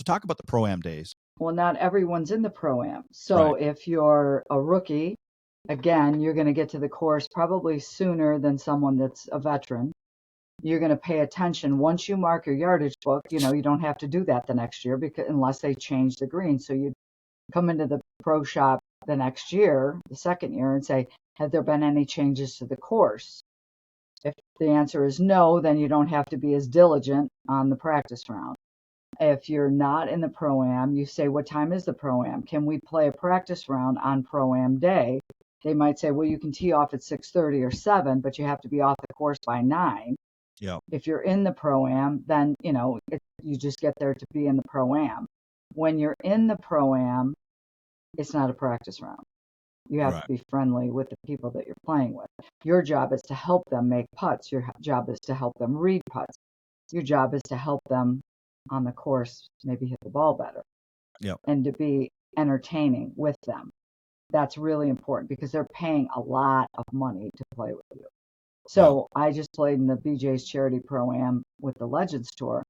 talk about the Pro-Am days. Well, not everyone's in the Pro-Am. So if you're a rookie, again, you're going to get to the course probably sooner than someone that's a veteran. You're going to pay attention. Once you mark your yardage book, you don't have to do that the next year unless they change the green. So you come into the pro shop the next year, the second year, and say, have there been any changes to the course? If the answer is no, then you don't have to be as diligent on the practice round. If you're not in the Pro-Am, you say, what time is the Pro-Am? Can we play a practice round on Pro-Am day? They might say, well, you can tee off at 6:30 or 7, but you have to be off the course by 9. Yeah. If you're in the Pro-Am, then, you just get there to be in the Pro-Am. When you're in the Pro-Am, it's not a practice round. You have to be friendly with the people that you're playing with. Your job is to help them make putts. Your job is to help them read putts. Your job is to help them on the course maybe hit the ball better. Yep. And to be entertaining with them. That's really important because they're paying a lot of money to play with you. So I just played in the BJ's Charity Pro-Am with the Legends Tour,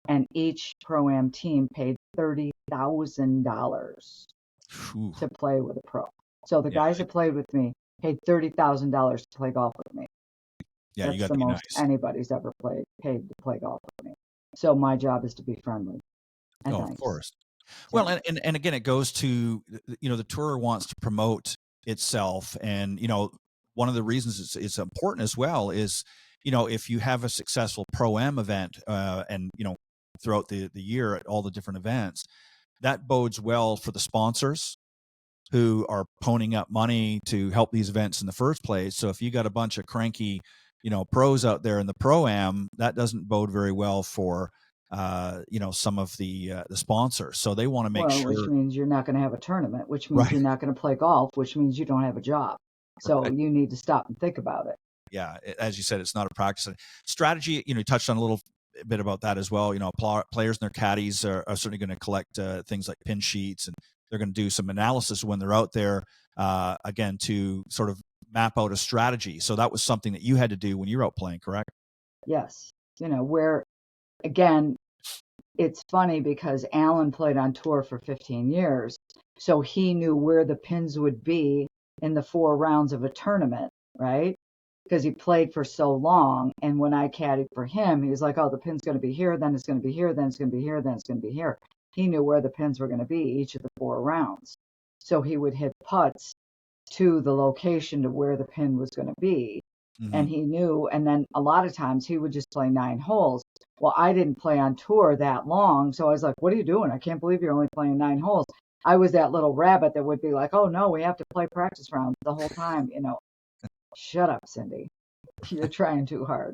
and each Pro-Am team paid $30,000 to play with a pro. So the guys that played with me paid $30,000 to play golf with me. Yeah, that's the most anybody's ever paid to play golf with me. So my job is to be friendly. And of course. Well, and again, it goes to, the tour wants to promote itself. And, one of the reasons it's important as well is, if you have a successful Pro-Am event and, throughout the year at all the different events, that bodes well for the sponsors who are ponying up money to help these events in the first place. So if you got a bunch of cranky, pros out there in the Pro-Am, that doesn't bode very well for some of the sponsors. So they want to make sure. Which means you're not going to have a tournament, which means you're not going to play golf, which means you don't have a job. So you need to stop and think about it. Yeah, as you said, it's not a practice strategy. You touched on a little bit about that as well. Players and their caddies are certainly going to collect things like pin sheets, and they're going to do some analysis when they're out there, again, to sort of map out a strategy. So that was something that you had to do when you were out playing, correct? Yes. Again, it's funny because Alan played on tour for 15 years, so he knew where the pins would be in the 4 rounds of a tournament, right? Because he played for so long. And when I caddied for him, he was like, oh, the pin's going to be here, then it's going to be here, then it's going to be here, then it's going to be here. He knew where the pins were going to be each of the 4 rounds. So he would hit putts to the location to where the pin was going to be. Mm-hmm. And he knew, and then a lot of times he would just play 9 holes. Well, I didn't play on tour that long, so I was like, what are you doing? I can't believe you're only playing 9 holes. I was that little rabbit that would be like, oh, no, we have to play practice rounds the whole time. Shut up, Cindy. You're trying too hard.